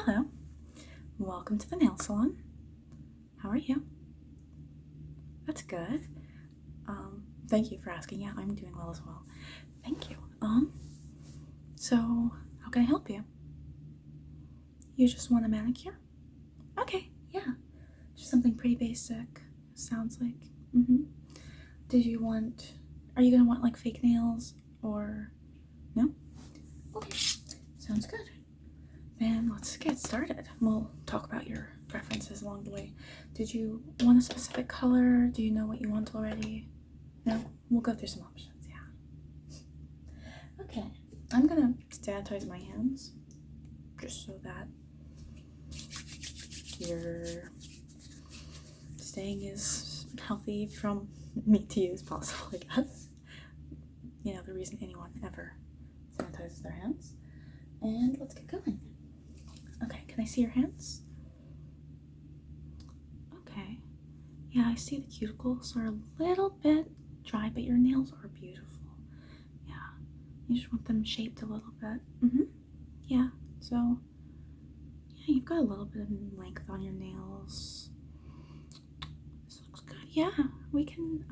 Hello, welcome to the nail salon. How are you? That's good. Thank you for asking. Yeah, I'm doing well as well. Thank you. So how can I help you? You just want a manicure? Okay, yeah. Just something pretty basic, sounds like. Are you gonna want like fake nails or no? Okay, sounds good. Then let's get started. We'll talk about your preferences along the way. Did you want a specific color? Do you know what you want already? No? We'll go through some options, yeah. Okay, I'm gonna sanitize my hands just so that you're staying as healthy from me to you as possible, I guess. You know, the reason anyone ever sanitizes their hands. And let's get going. Okay, can I see your hands? Okay. Yeah, I see the cuticles are a little bit dry, but your nails are beautiful. Yeah, you just want them shaped a little bit. Yeah, so yeah, you've got a little bit of length on your nails. This looks good. Yeah, we can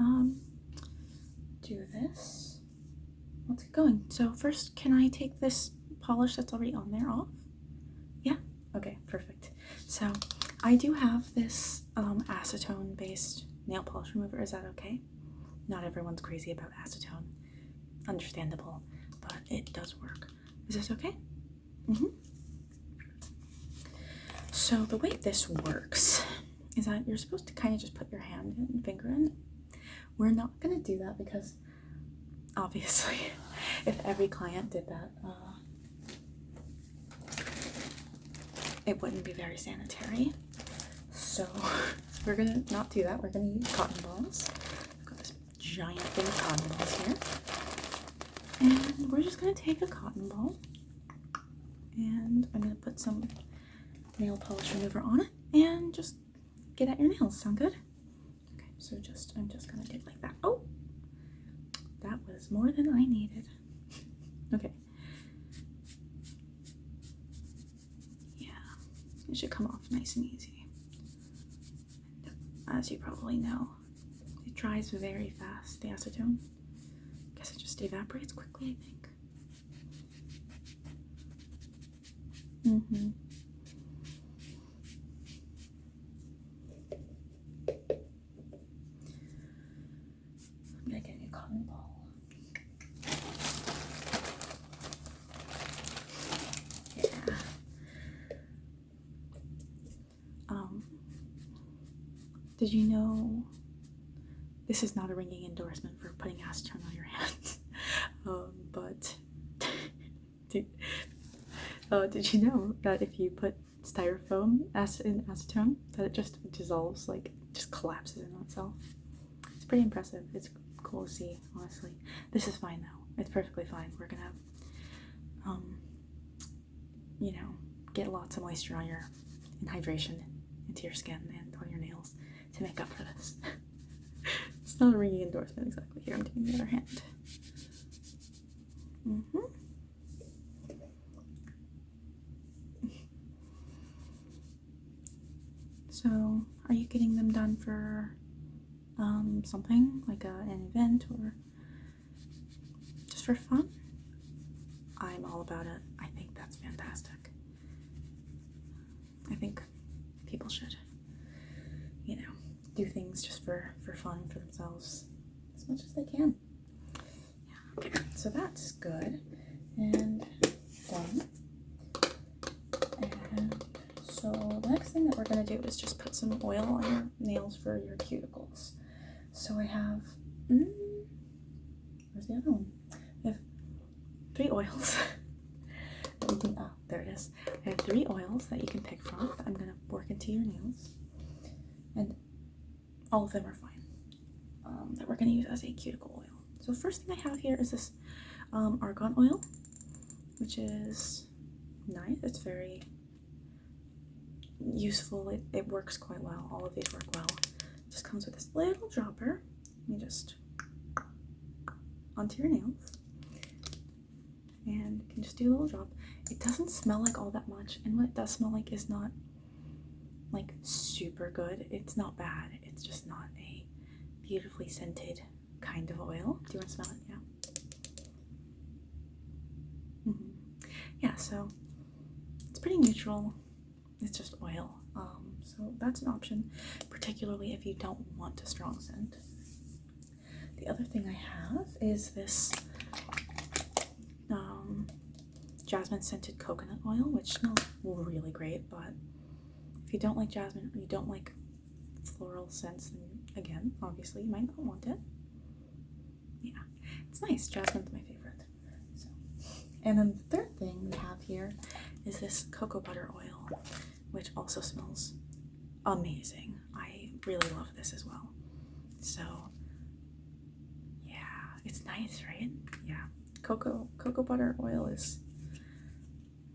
do this. Let's get going. So first, can I take this polish that's already on there off? Yeah? Okay, perfect. So I do have this acetone based nail polish remover. Is that okay? Not everyone's crazy about acetone. Understandable, but it does work. Is this okay? So the way this works is that you're supposed to kind of just put your hand and finger in. We're not gonna do that because obviously if every client did that, it wouldn't be very sanitary. So we're gonna not do that. We're gonna use cotton balls. I've got this giant thing of cotton balls here. And we're just gonna take a cotton ball and I'm gonna put some nail polish remover on it and just get at your nails. Sound good? Okay, so I'm just gonna do it like that. Oh, that was more than I needed. Okay. Yeah, it should come off nice and easy. As you probably know, it dries very fast, the acetone. Guess it just evaporates quickly, I think. I'm gonna get a cotton ball. Yeah. Did you know this is not a ringing endorsement for putting acetone on your hands? But did you know that if you put styrofoam in acetone, that it just dissolves, like just collapses in on itself? It's pretty impressive. It's cool to see, honestly. This is fine though. It's perfectly fine. We're gonna you know, get lots of moisture on your and hydration into your skin and on your nails to make up for this. It's not a ringing endorsement exactly. Here, I'm doing the other hand. So, are you getting them done for something like an event or just for fun? I'm all about it. I think that's fantastic. I think people should, you know, do things just for fun for themselves as much as they can. Yeah, okay, so that's good and done. And so the next thing that we're gonna do is just put some oil on your nails for your cuticles. So I have, where's the other one? I have 3 oils. There it is. I have 3 oils that you can pick from that I'm gonna work into your nails. And all of them are fine. That we're gonna use as a cuticle oil. So the first thing I have here is this argan oil, which is nice. It's very useful. It works quite well. All of these work well. It just comes with this little dropper. You just onto your nails and you can just do a little drop. It doesn't smell like all that much. much. And what it does smell like is not like super good. It's not bad. It's just not a beautifully scented kind of oil. Do you want to smell it? Yeah. Yeah, so it's pretty neutral. It's just oil. So that's an option, particularly if you don't want a strong scent. The other thing I have is this jasmine scented coconut oil, which smells really great, but if you don't like jasmine or you don't like floral scents, then again, obviously you might not want it. Yeah, it's nice. Jasmine's my favorite. So, and then the third thing we have here is this cocoa butter oil, which also smells amazing. I really love this as well. So yeah, it's nice, right? Yeah, cocoa butter oil is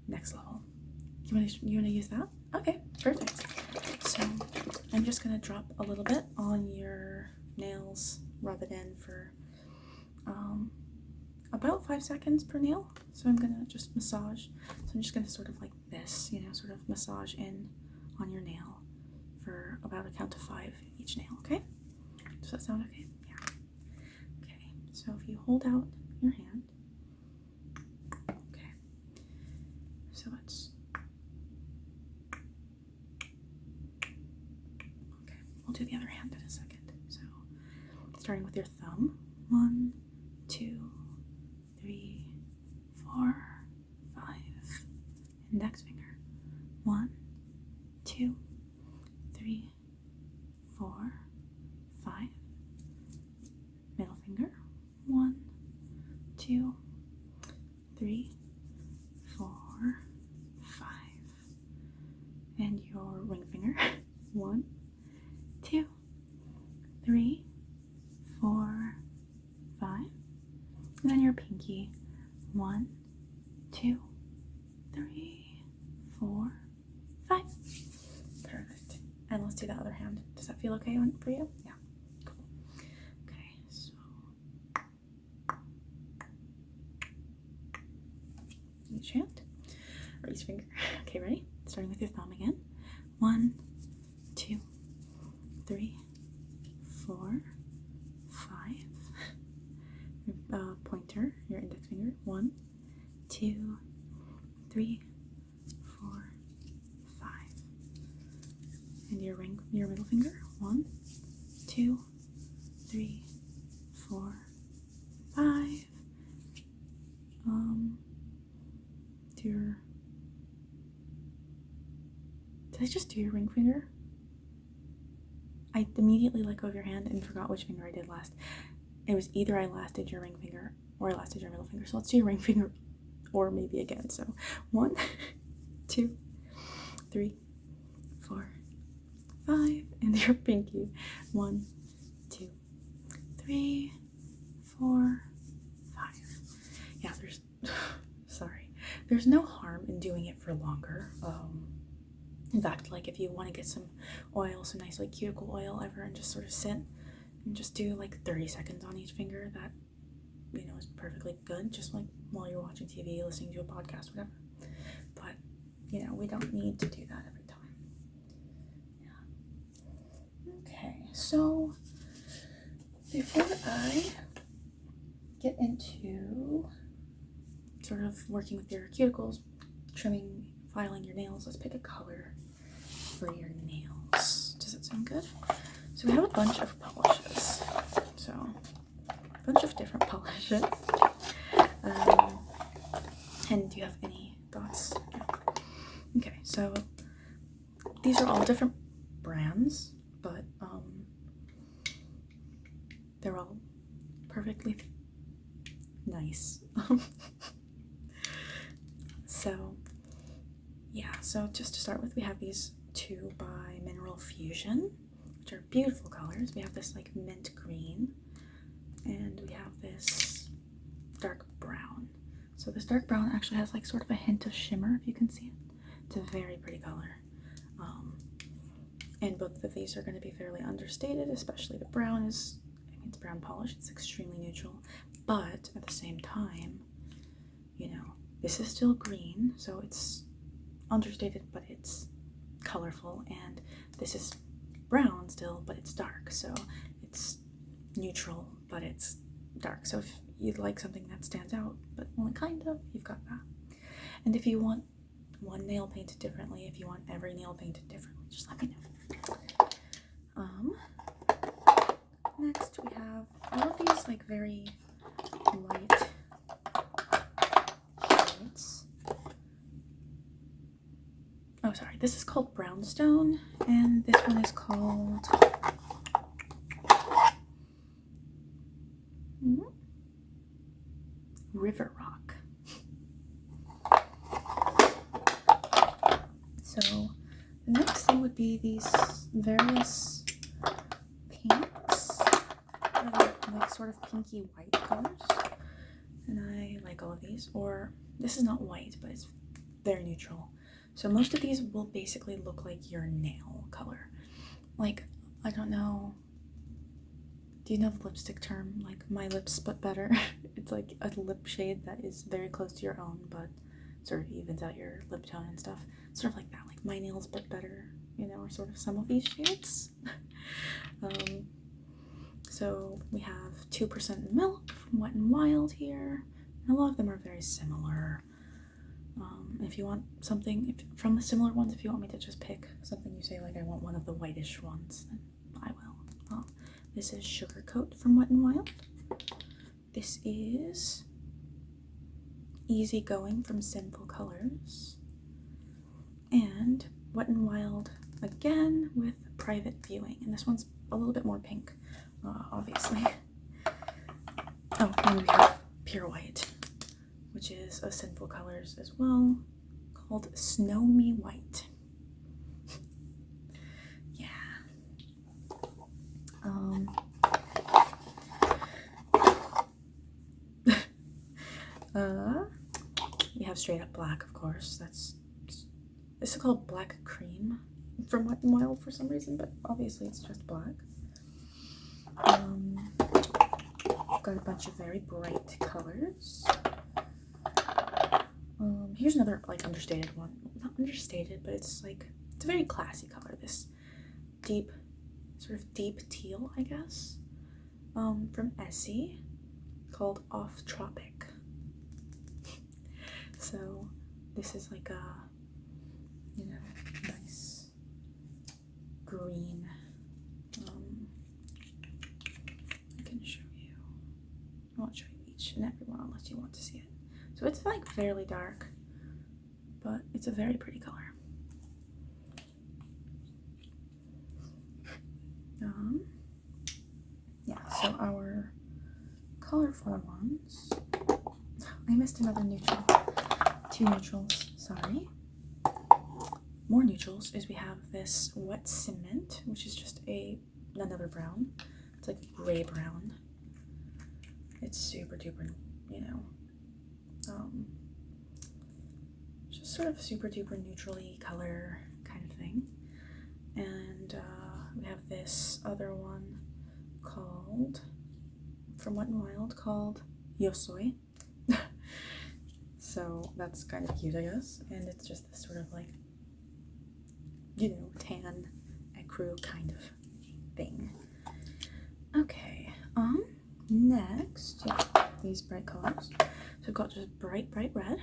next level. You wanna use that? Okay, perfect. So I'm just gonna drop a little bit on your nails, rub it in for about 5 seconds per nail. So I'm gonna just massage. So I'm just gonna sort of like this, you know, sort of massage in on your nail for about a count of 5 each nail, okay? Does that sound okay? Yeah. Okay, so if you hold out your hand, okay, so let's, okay, we'll do the other hand in a second. So starting with your thumb, 1, 2, 3, 4, 5, index finger, 1, 2, 3, 4, 5, middle finger, 1, 2, 3, 4, 5, and your ring finger, 1, 2, 3, 4, 5, and then your pinky, 1, 2, 3, 4, 5. Perfect. And let's do the other hand. Does that feel okay for you? Yeah. Cool. Okay, so each hand or each finger. Okay, ready? Starting with your thumb again. 1, 2, 3, 4, 5. Your pointer, your index finger. 1, 2, 3, 4, 5. And your middle finger. 1, 2, 3, 4, 5. Did I just do your ring finger? I immediately let go of your hand and forgot which finger I did last. It was either I last did your ring finger or I last did your middle finger. So let's do your ring finger or maybe again. So 1, 2, 3, 4, 5, and your pinky. 1, 2, 3, 4, 5. Yeah, there's no harm in doing it for longer. In fact, like if you want to get some oil, some nice like cuticle oil ever, and just sort of sit and just do like 30 seconds on each finger, that, you know, is perfectly good, just like while you're watching TV, listening to a podcast, whatever. But, you know, we don't need to do that every time. Yeah. Okay, so before I get into sort of working with your cuticles, trimming, filing your nails, let's pick a color for your nails. Does that sound good? So we have a bunch of polishes. So a bunch of different polishes. And do you have any thoughts? Okay, so these are all different brands, but they're all perfectly nice. So yeah, so just to start with, we have these 2 by Mineral Fusion, which are beautiful colors. We have this like mint green, and we have this dark brown. So this dark brown actually has like sort of a hint of shimmer, if you can see it. It's a very pretty color. And both of these are going to be fairly understated, especially the brown is, I mean, it's brown polish, it's extremely neutral, but at the same time, you know, this is still green, so it's understated, but it's colorful, and this is brown still, but it's dark, so it's neutral, but it's dark. So if you'd like something that stands out, but only kind of, you've got that. And if you want one nail painted differently, if you want every nail painted differently, just let me know. Next we have all of these like very light shades. Oh, sorry, this is called Brownstone, and this one is called River Rock. So the next thing would be these various pinks, like sort of pinky white colors, and I like all of these. Or this is not white, but it's very neutral. So most of these will basically look like your nail color. Like, I don't know, do you know the lipstick term? Like, my lips but better. It's like a lip shade that is very close to your own, but sort of evens out your lip tone and stuff. Sort of like that, like my nails but better, you know, or sort of some of these shades. So we have 2% milk from Wet n Wild here, and a lot of them are very similar. If you want something from the similar ones, if you want me to just pick something, you say like I want one of the whitish ones, then I will. This is Sugar Coat from Wet n Wild. This is Easy Going from Sinful Colors, and Wet n Wild again with Private Viewing, and this one's a little bit more pink, obviously. Oh, and we have Pure White, which is a Sinful Colors as well, called Snow Me White. Yeah. We have Straight Up Black, of course. This is called Black Cream from Wet n Wild for some reason, but obviously it's just black. Got a bunch of very bright colors. Here's another like understated one. Not understated, but it's like, it's a very classy color. This deep, sort of deep teal, I guess, from Essie, called Off Tropic. So this is like a, you know, nice green. I can show you. I won't show you each and every one unless you want to see it. So it's like fairly dark, but it's a very pretty color. Yeah, so our colorful ones. I missed another neutral. 2 neutrals, sorry. More neutrals is we have this Wet Cement, which is just another brown. It's like gray brown. It's super duper, you know, just sort of super duper neutrally color kind of thing. And we have this other one called, from Wet n Wild, called Yo Soy. So that's kind of cute, I guess. And it's just this sort of like, you know, tan ecru kind of thing. Okay, next, yeah, these bright colors. So we've got just bright red,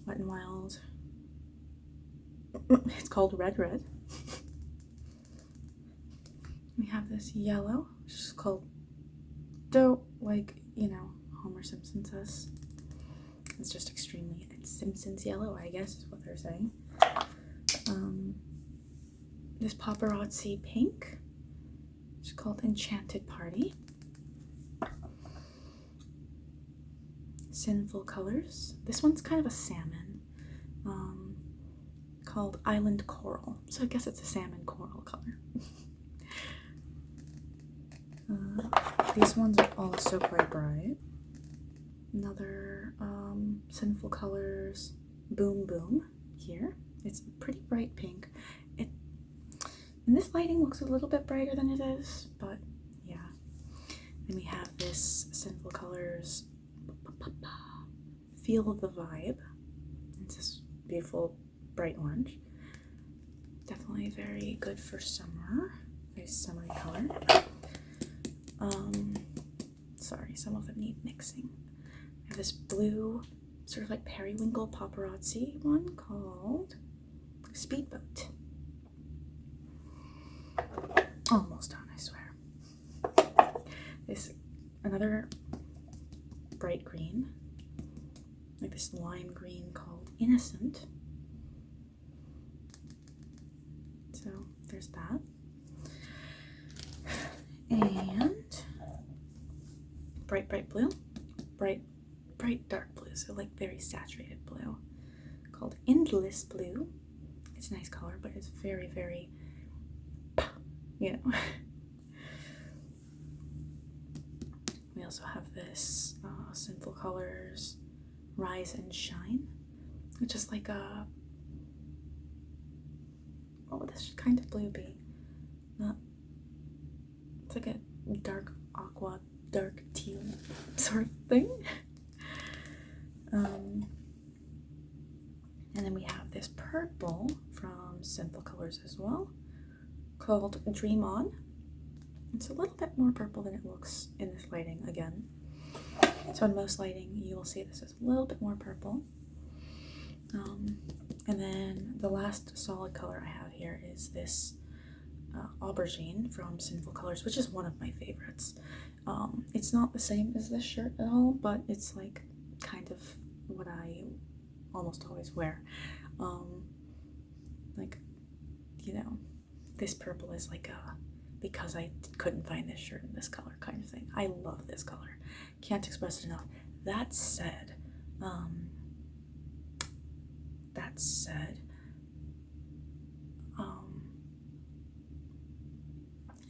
Wet n Wild. It's called Red Red. We have this yellow, which is called Dope, like, you know, Homer Simpson says. It's just extremely, it's Simpsons yellow, I guess is what they're saying. This Paparazzi Pink, which is called Enchanted Party. Sinful Colors. This one's kind of a salmon, called Island Coral. So I guess it's a salmon coral color. These ones are also quite bright. Another Sinful Colors Boom Boom here. It's a pretty bright pink. In this lighting looks a little bit brighter than it is, but yeah. Then we have this Sinful Colors Feel the Vibe. It's this beautiful bright orange. Definitely very good for summer. Very summery color. Sorry, some of them need mixing. I have this blue, sort of like periwinkle paparazzi one called Speedboat. Almost done, I swear. This another bright green, like this lime green called Innocent. So there's that. And bright blue, bright dark blue, so like very saturated blue, called Endless Blue. It's a nice color, but it's very, you know. We also have this Sinful Colors Rise and Shine, which is like a, what would this kind of blue be? It's like a dark aqua, dark teal sort of thing. And then we have this purple from Sinful Colors as well, called Dream On. It's a little bit more purple than it looks in this lighting again. So in most lighting, you will see this is a little bit more purple. And then the last solid color I have here is this aubergine from Sinful Colors, which is one of my favorites. It's not the same as this shirt at all, but it's like kind of what I almost always wear. Like, you know, this purple is like a because I couldn't find this shirt in this color kind of thing. I love this color. Can't express it enough. That said,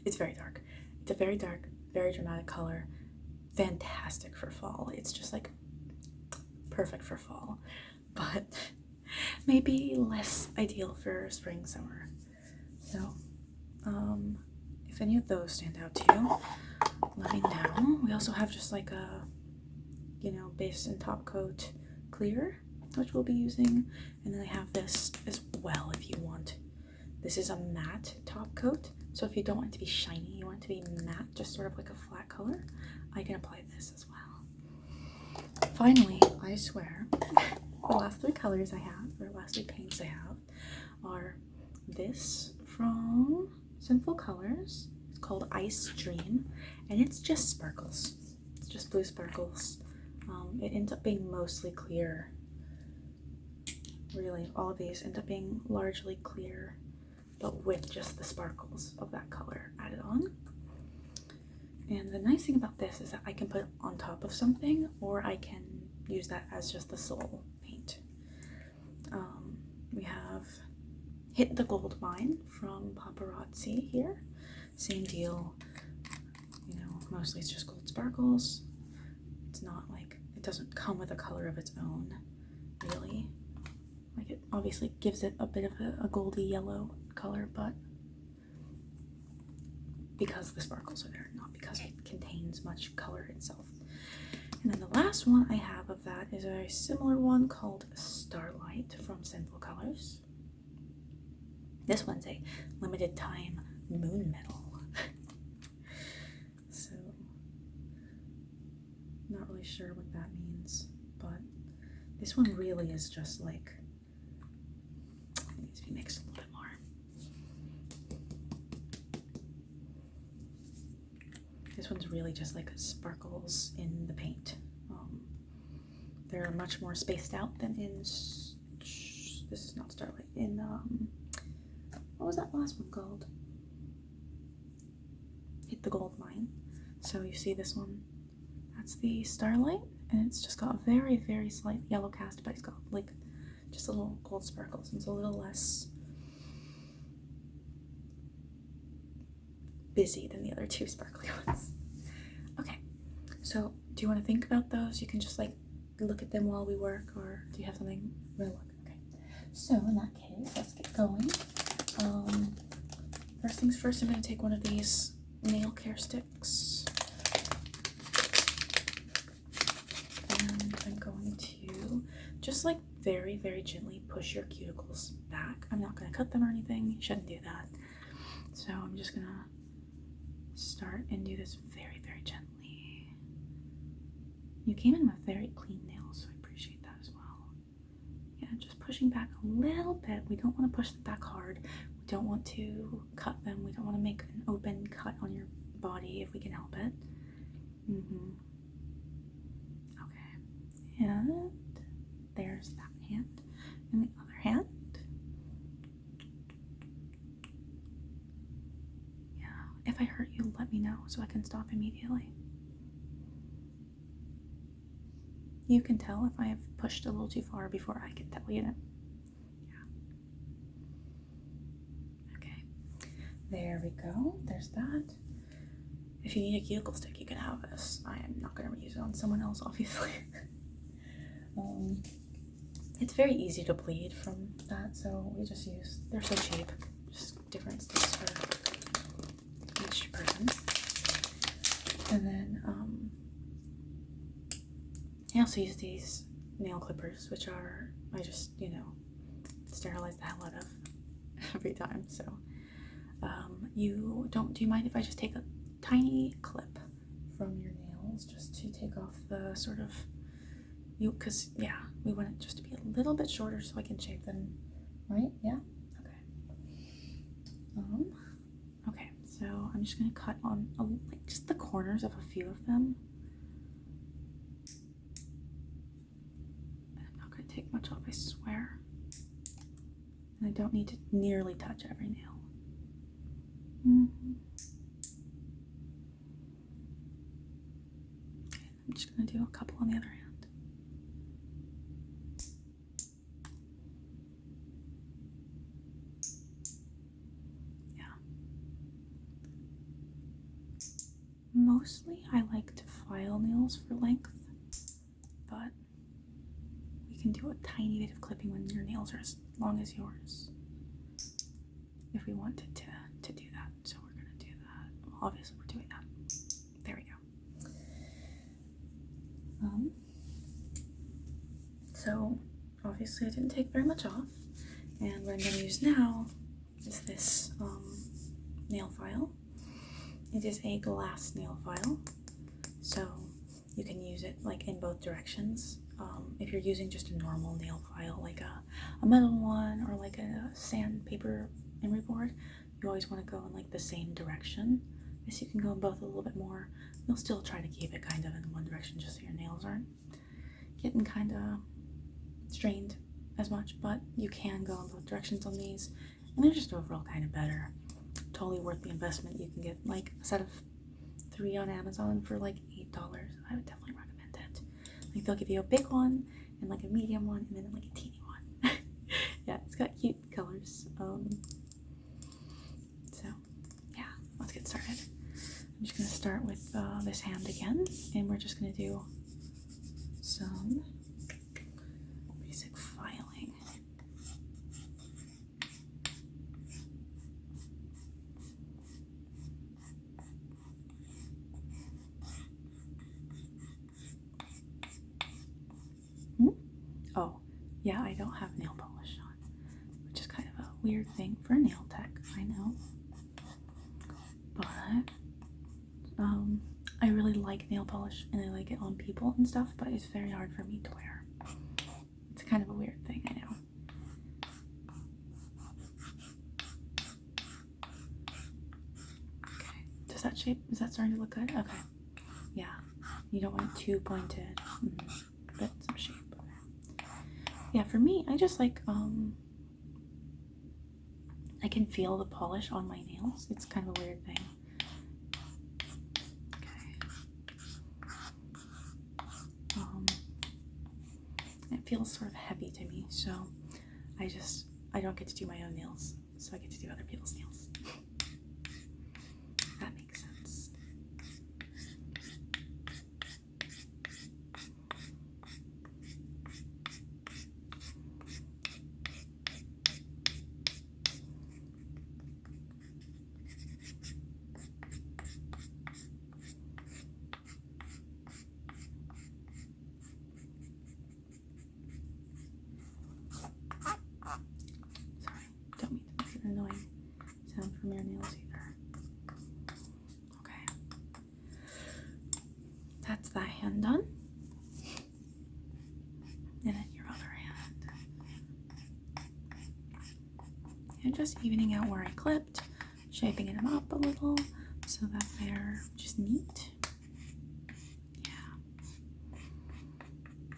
it's very dark. It's a very dark, very dramatic color. Fantastic for fall. It's just like perfect for fall, but maybe less ideal for spring, summer. So, if any of those stand out to you, let me know. We also have just like a, you know, base and top coat clear, which we'll be using. And then I have this as well if you want. This is a matte top coat. So if you don't want it to be shiny, you want it to be matte, just sort of like a flat color, I can apply this as well. Finally, I swear, the last three colors I have, or last three paints I have, are this from Sinful Colors. It's called Ice Dream, and it's just sparkles. It's just blue sparkles. It ends up being mostly clear. Really, all of these end up being largely clear, but with just the sparkles of that color added on. And the nice thing about this is that I can put it on top of something, or I can use that as just the sole paint. We have Hit the Gold Mine from Paparazzi here. Same deal, you know, mostly it's just gold sparkles. It's not like, it doesn't come with a color of its own, really. Like, it obviously gives it a bit of a goldy yellow color, but because the sparkles are there, not because it contains much color itself. And then the last one I have of that is a very similar one called Starlight from Sinful Colors. This one's a limited time moon metal. So, not really sure what that means, but this one really is just like, it needs to be mixed a little bit more. This one's really just like sparkles in the paint. They're much more spaced out than in, this is not Starlight, in, what was that last one called? Hit the Gold Mine. So you see this one, that's the Starlight, and it's just got a very, very slight yellow cast, but it's got like just a little gold sparkles, and it's a little less busy than the other two sparkly ones. Okay, so do you want to think about those? You can just like look at them while we work, or do you have something you want to look? Okay, so in that case, let's get going. First things first, I'm going to take one of these nail care sticks, and I'm going to just like very, very gently push your cuticles back. I'm not going to cut them or anything. You shouldn't do that. So I'm just going to start and do this very, very gently. You came in with very clean nails, so I appreciate that as well. Yeah, just pushing back a little bit. We don't want to push them back hard. We don't want to cut them. We don't want to make an open cut on your body if we can help it. Okay, and there's that hand. And the other hand. Yeah, if I hurt you, let me know so I can stop immediately. You can tell if I have pushed a little too far before I can tell, you know? Yeah. Okay, there we go. There's that. If you need a cuticle stick, you can have this. I am not going to use it on someone else, obviously. It's very easy to bleed from that, so we just use, they're so cheap, just different sticks for each person. And then I also use these nail clippers, which are, I just, you know, sterilize the hell out of every time. So do you mind if I just take a tiny clip from your nails just to take off the sort of, because yeah, we want it just to be a little bit shorter so I can shape them, right? Yeah. Okay. Okay, so I'm just gonna cut on like just the corners of a few of them. I'm not gonna take much off, I swear. And I don't need to nearly touch every nail. Okay, I'm just gonna do a couple on the other hand. Mostly I like to file nails for length, but we can do a tiny bit of clipping when your nails are as long as yours if we wanted to do that. So we're going to do that. Well, obviously we're doing that. There we go. So obviously I didn't take very much off, and what I'm going to use now is this nail file. It is a glass nail file, so you can use it like in both directions. If you're using just a normal nail file, like a metal one or like a sandpaper emery board, you always want to go in like the same direction. I guess you can go in both a little bit more. You'll still try to keep it kind of in one direction just so your nails aren't getting kind of strained as much, but you can go in both directions on these, and they're just overall kind of better. Totally worth the investment. You can get like a set of 3 on Amazon for like $8. I would definitely recommend it. Like they'll give you a big one and like a medium one and then like a teeny one. Yeah, it's got cute colors. So yeah, let's get started. I'm just gonna start with this hand again, and we're just gonna do some basic filing. Oh, yeah, I don't have nail polish on, which is kind of a weird thing for a nail tech, I know. But I really like nail polish and I like it on people and stuff, but it's very hard for me to wear. It's kind of a weird thing, I know. Okay, does that shape, is that starting to look good? Okay, yeah, you don't want it too pointed, but some shape. Yeah, for me, I just like, I can feel the polish on my nails. It's kind of a weird thing. Okay. It feels sort of heavy to me, so I don't get to do my own nails, so I get to do other people's nails. That makes sense. And just evening out where I clipped, shaping them up a little so that they're just neat. Yeah.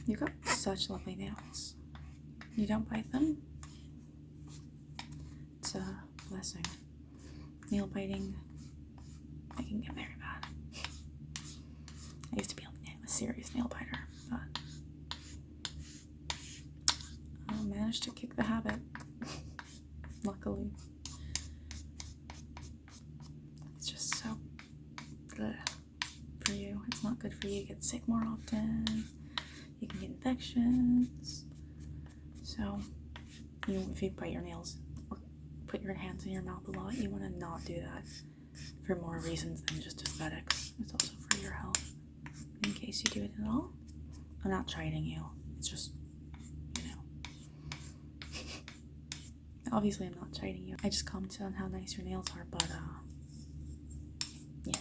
You've got such lovely nails. You don't bite them? It's a blessing. Nail biting, it can get very bad. I used to be a serious nail biter, but I managed to kick the habit, luckily. It's just so good for you. It's not good for you. You get sick more often. You can get infections. So, you know, if you bite your nails or put your hands in your mouth a lot, you want to not do that for more reasons than just aesthetics. It's also for your health, in case you do it at all. I'm not chiding you. It's just, you know. Obviously, I'm not chiding you. I just commented on how nice your nails are, but, you know.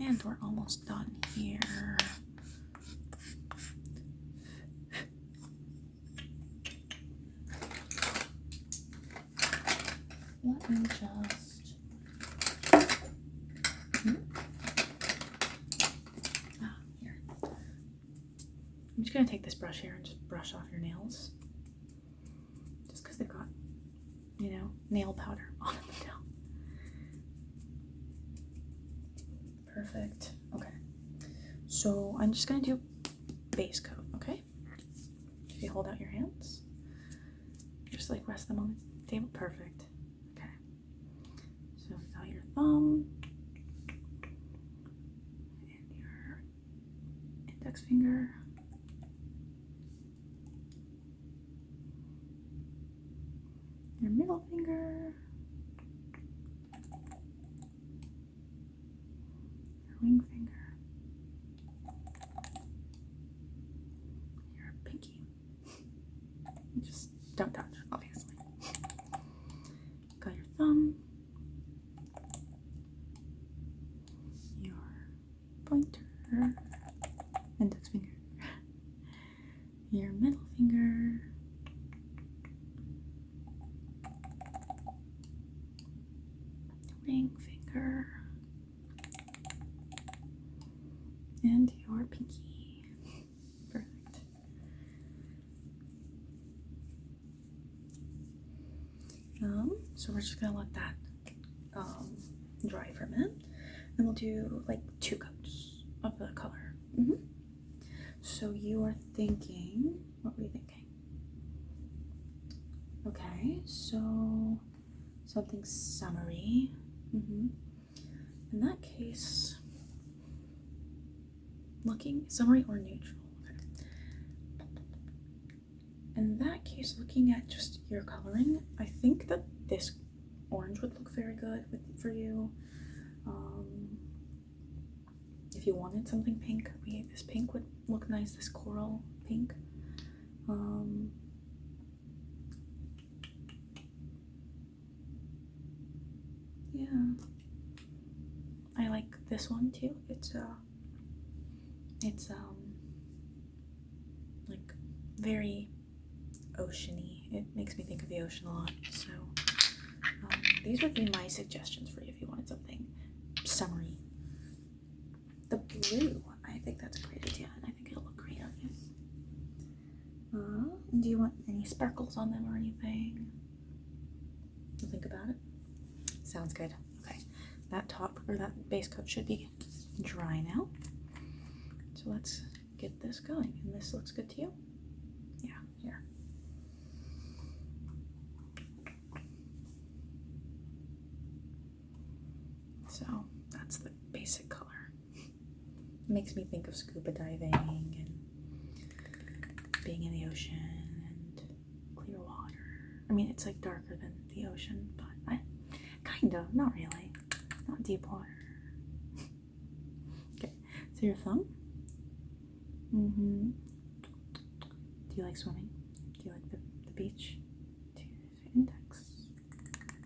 And we're almost done here. Let me just... here. I'm just going to take this brush here and just brush off your nails. Just because they've got, you know, nail powder on them now. Perfect. Okay. So I'm just going to do base coat, okay? If you hold out your hands, just like rest them on the table. Perfect. Okay. So now your thumb and your index finger. Your middle finger. Your ring finger. Your pinky. You just don't touch, obviously. Got your thumb. Your pointer. Index finger. Your middle finger. Ring finger. And your pinky. Perfect. So we're just gonna let that dry for a minute, and we'll do like 2 coats of the color. So you are thinking, what were you thinking? Okay, so something summery. In that case, looking summery or neutral. Okay. In that case, looking at just your coloring, I think that this orange would look very good for you. If you wanted something pink, this pink would look nice, this coral pink. Yeah. I like this one too. It's like very oceany. It makes me think of the ocean a lot. So these would be my suggestions for you if you wanted something summery. The blue, I think that's a great idea, and I think it'll look great on you. Do you want any sparkles on them or anything? You'll think about it. Sounds good. Okay, that top or that base coat should be dry now. So let's get this going. And this looks good to you? Yeah, here. So that's the basic color. It makes me think of scuba diving and being in the ocean and clear water. I mean, it's like darker than the ocean, but kind of, not really. Not deep water. Okay, so your thumb. Do you like swimming? Do you like the beach? Index.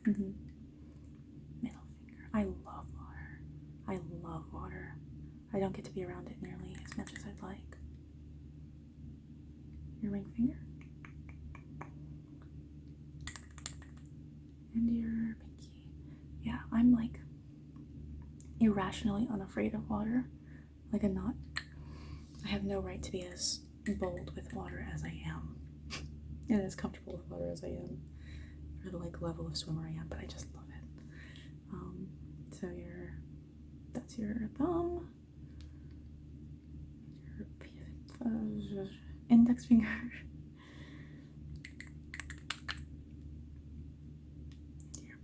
Middle finger. I love water. I love water. I don't get to be around it nearly as much as I'd like. Your ring finger. irrationally unafraid of water, like I'm not. I have no right to be as bold with water as I am, and as comfortable with water as I am, for the like level of swimmer I am. But I just love it. So that's your thumb, your index finger, your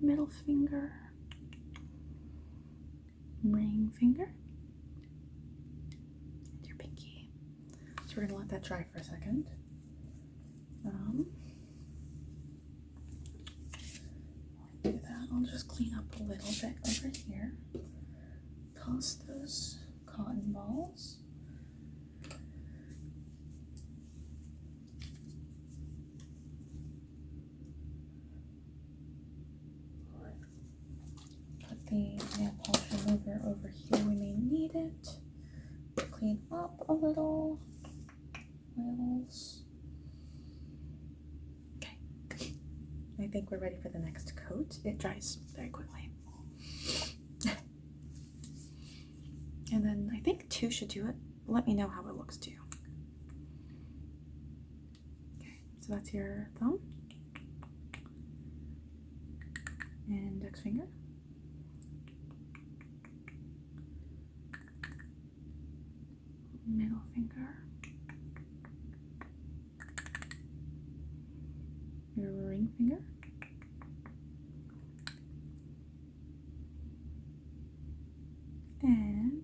middle finger, ring finger, and your pinky. So we're gonna let that dry for a second. Do that. I'll just clean up a little bit over here. Toss those cotton balls. Put the nail polish remover over here. We may need it. Clean up a little. Oils. Okay. I think we're ready for the next coat. It dries very quickly. And then I think 2 should do it. Let me know how it looks too. Okay, so that's your thumb, index finger, middle finger, your ring finger, and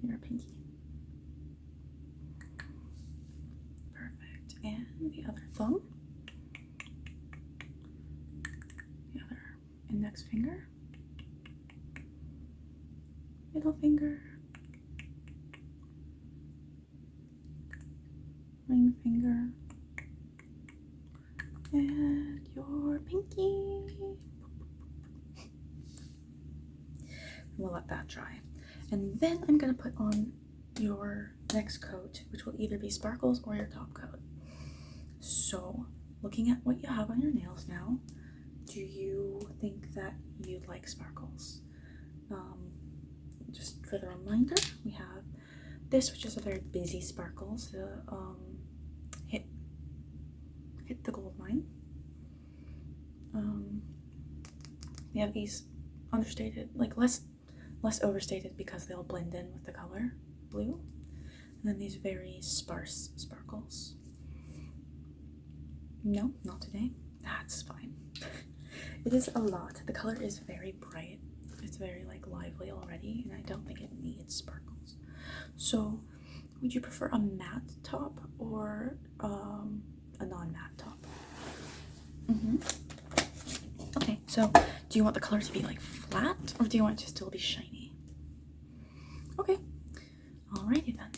your pinky. Perfect. And the other thumb, the other index finger, middle finger, ring finger, and your pinky. We'll let that dry. And then I'm going to put on your next coat, which will either be sparkles or your top coat. So, looking at what you have on your nails now, do you think that you'd like sparkles? Just for the reminder, we have this, which is a very busy sparkles, the hit the gold mine. We have these understated, like less overstated because they'll blend in with the color blue, and then these very sparse sparkles. No, not today. That's fine. It is a lot. The color is very bright. It's very like lively already, and I don't think it needs sparkles. So would you prefer a matte top or a non-matte top? Okay, so do you want the color to be like flat, or do you want it to still be shiny? Okay, alrighty then.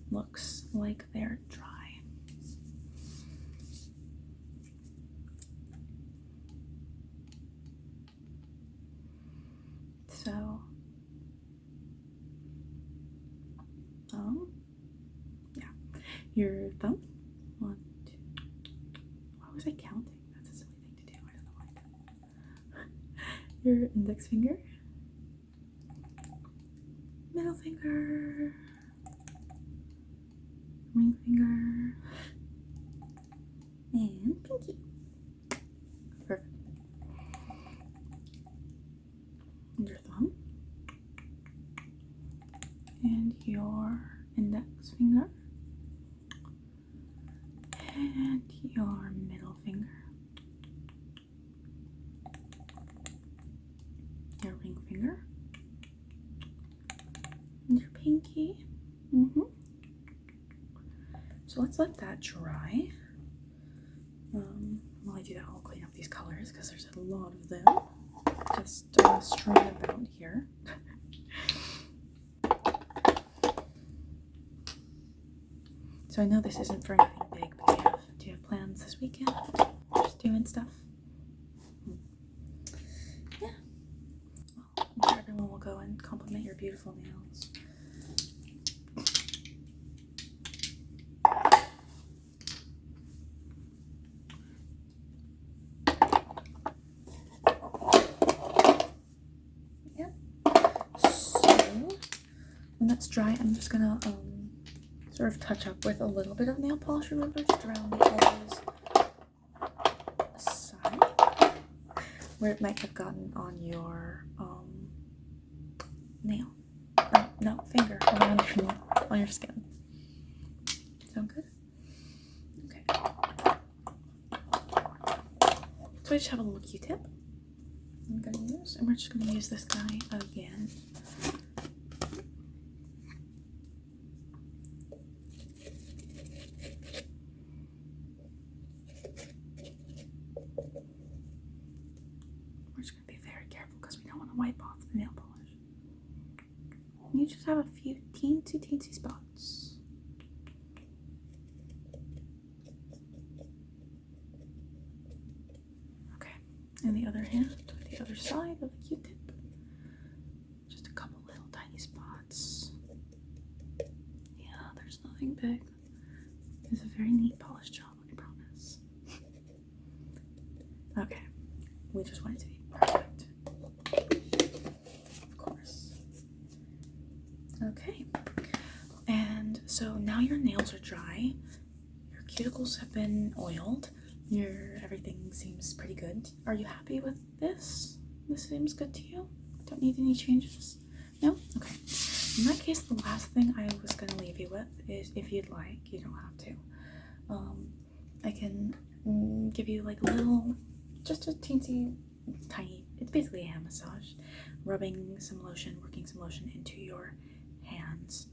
Looks like they're dry. So, yeah, your thumb. 1, 2. Why was I counting? That's a silly thing to do. I don't know why. Your index finger, middle finger, ring finger, and pinky. Perfect. And your thumb, and your index finger, and your middle finger, your ring finger, and your pinky. So let's let that dry. While I do that, I'll clean up these colors because there's a lot of them just strewn about here. So I know this isn't for anything big, but do you have plans this weekend? Just doing stuff? Yeah. Well, I'm sure everyone will go and compliment your beautiful nails. just gonna sort of touch up with a little bit of nail polish remover just around the edges side where it might have gotten on your nail. Oh, no, finger around your nail, on your skin. Sound good? Okay. So I just have a little Q-tip I'm gonna use, and we're just gonna use this guy again. We're just gonna be very careful because we don't want to wipe off the nail polish. You just have a few teensy spots. Okay, and the other hand, the other side of the Q-tip. Just a couple little tiny spots. Yeah, there's nothing big. It's a very neat polish job, I promise. Okay, we just want it to be perfect. Of course. Okay, and so now your nails are dry, your cuticles have been oiled, everything seems pretty good. Are you happy with this? This seems good to you? Don't need any changes? No? Okay. In that case, the last thing I was going to leave you with is, if you'd like, you don't have to, I can give you like a little, just a teensy tiny, it's basically a hand massage, rubbing some lotion, working some lotion into your hands.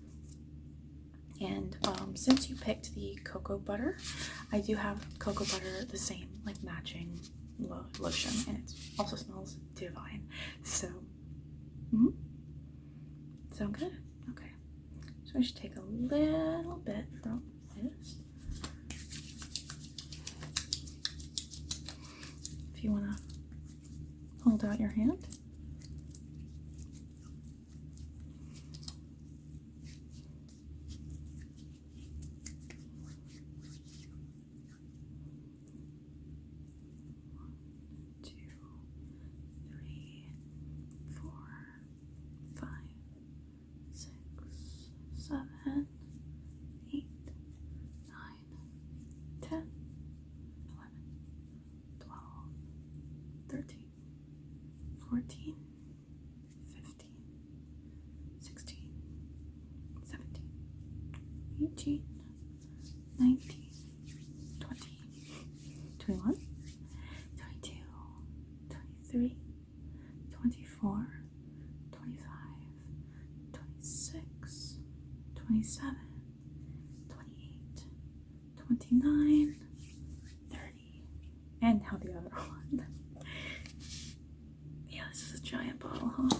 And since you picked the cocoa butter, I do have cocoa butter, the same, like matching lotion, and it also smells divine. So, sound good? Okay. So I should take a little bit from this. If you want to hold out your hand. Eighteen, 19, 20, 21, 22, 23, 24, 25, 26, 27, 28, 29, 30, and now the other one. Yeah, this is a giant bottle, huh?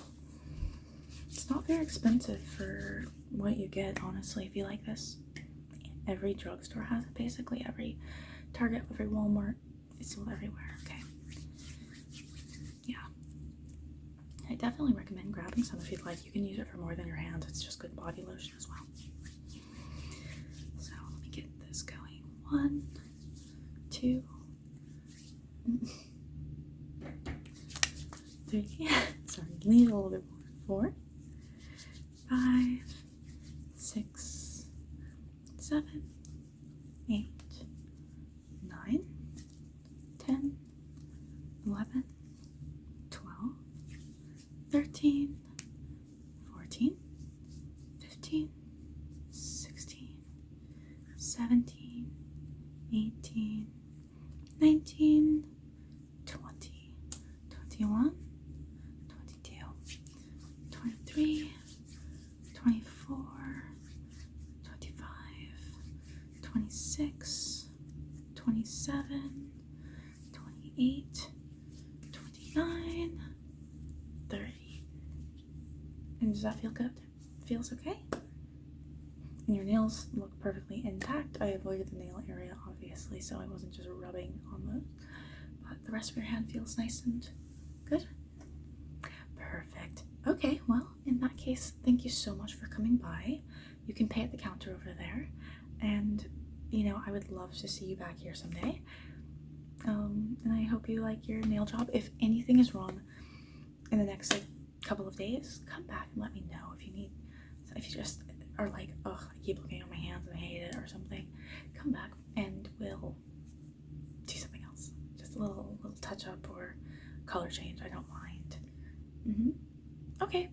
It's not very expensive for what you get, honestly, if you like this. Every drugstore has it, basically. Every Target, every Walmart, it's sold everywhere, okay? Yeah. I definitely recommend grabbing some if you'd like. You can use it for more than your hands. It's just good body lotion as well. So let me get this going. 1, 2, 3. Sorry, lean a little bit more. 4, 5, 6, 7, 8, 9, 10, 11, 12, 13, 14, 15, 16, 17, 18, 19, 20, 21, 22, 23, 24, 25, 26, 27, 28, 29, 30. And does that feel good? Feels okay? And your nails look perfectly intact. I avoided the nail area, obviously, so I wasn't just rubbing on those. But the rest of your hand feels nice and good? Perfect. Okay, well, in that case, thank you so much for coming by. You can pay at the counter over there. And, you know, I would love to see you back here someday. And I hope you like your nail job. If anything is wrong in the next, like, couple of days, come back and let me know if you need, if you just are like, ugh, I keep looking at my hands and I hate it or something, come back and we'll do something else. Just a little touch up or color change. I don't mind. Okay.